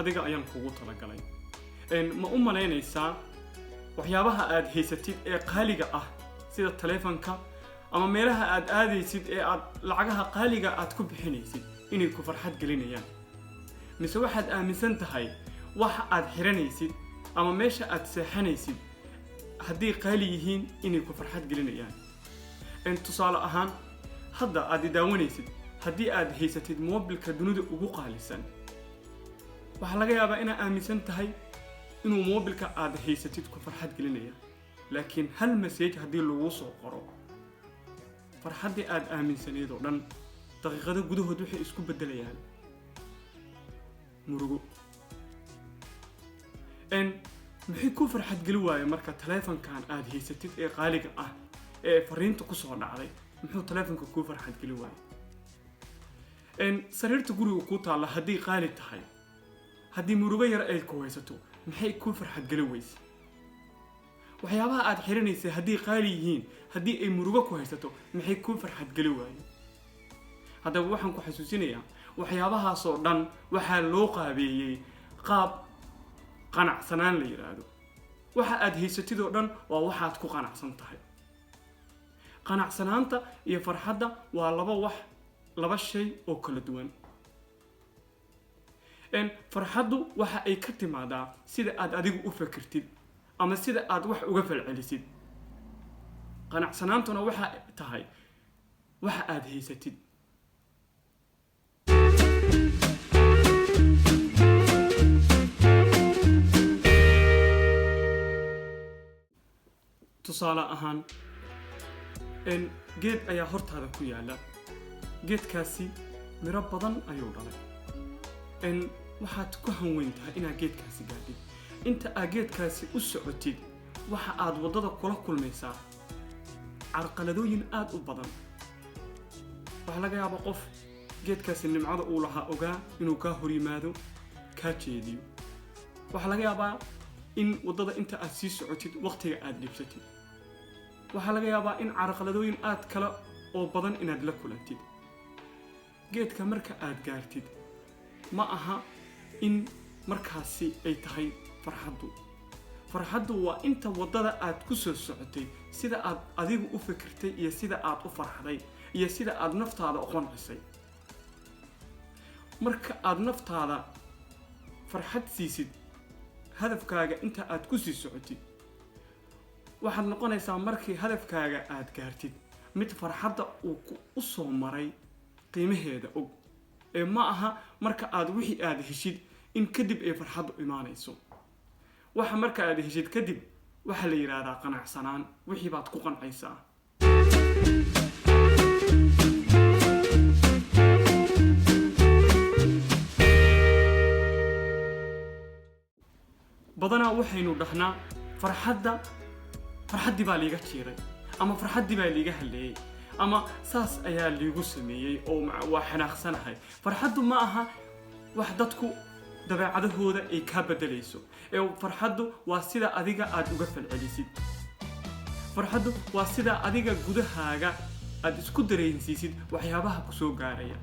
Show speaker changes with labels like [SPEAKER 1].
[SPEAKER 1] adiga ayaan kugu talagalay ma u malaynaysaa waxyaabaha aad haysatid ee qaaliga ah sida taleefanka ama meelaha aad aadaysid ee aad lacagaha qaaliga aad ku bixinaysid inay ku farxad gelinayaan mise waxaad aaminsan tahay waxa aad xiranaysid ama meesha aad seexanaysid haddii qaali yihiin inay ku farxad gelinayaan tusaale ahaan hadda aad daawanaysid haddii aad haysatid moobilka dunida ugu qaalisan waxa laga yaabaa inaad aaminsan tahay inuu moobilka aad haysatid ku farxad gelinaya laakiin hal message haddii lagu soo qoro farxaddii aad aaminsaneed oo dhan daqiiqado gudahood waxay isku beddelayaan murugo maxay ku farxad geli waaye marka taleefankan aad haysatid ee qaaliga ah ee fariinta ku soo dhacday muxuu taleefanka ku farxad geli waaye sariirta guriga ku taala haddii qaali tahay haddii murugo yar ay ku haysato maxay ku farxad geli weyse waxyaabaha aad xiranaysa haddii qaali yihiin haddii ay murugo ku haysato maxay ku farxad geli waaye haddaba waxaan ku xasuusinayaa waxyaabahaas oo dhan waxaa loo qaabeeyey qaab qanacsanaan la yiraahdo waxa aad haysatid oo dhan waa waxaad ku qanacsan tahay qanacsanaanta iyo farxadda waa laba shay oo kala duwan farxaddu waxa ay ka timaadaa sida aad adigu u fakirtid ama sida aad wax uga falcelisid qanacsanaantuna waxa tahay waxa aad haysatid tusaale ahaan geed ayaa hortaada ku yaala geedkaasi miro badan ayuu dhalay waxaad ku hanweyn tahay inaad geedkaasi gaadhid inta aad geedkaasi u socotid waxa aad waddada kula kulmaysaa carqaladooyin aad u badan waxaa laga yaabaa qof geedkaasi nimcada uu lahaa ogaa inuu kaa hor yimaado kaa jeediyo waxaa laga yaabaa in waddada inta aad sii socotid waqtiga aad dhibsatid waxaa laga yaabaa in carqaladooyin aad kale oo badan inaad la kulantid geedka marka aad gaartid ma aha in markaasi ay tahay farxaddu waa inta waddada aad ku soo socotay sida aad adigu u fikirtay iyo sida aad u farxday iyo sida aad naftaada u qancisay marka aad naftaada farxad siisid hadafkaaga inta aad ku sii socotid waxaad noqonaysaa markii hadafkaaga aad gaartid mid farxadda uu u soo maray qiimaheeda og ee ma aha marka aad wixii aad heshid in kadib ay farxaddu imaanayso waxa marka aad heshid kadib waxa la yiraahdaa qanacsanaan wixii baad ku qancaysaa badanaa waxaynu dhahnaa farxaddii baa liiga jiiray ama farxaddii baa liiga halleeyay ama saas ayaa liigu sameeyey oo waa xanaaqsanahay farxaddu ma aha wax dadku dabeecadahooda ay ka bedelayso ee farxaddu waa sida adiga aad uga falcelisid farxaddu waa sida adiga gudahaaga aad isku dareensiisid waxyaabaha ku soo gaaraya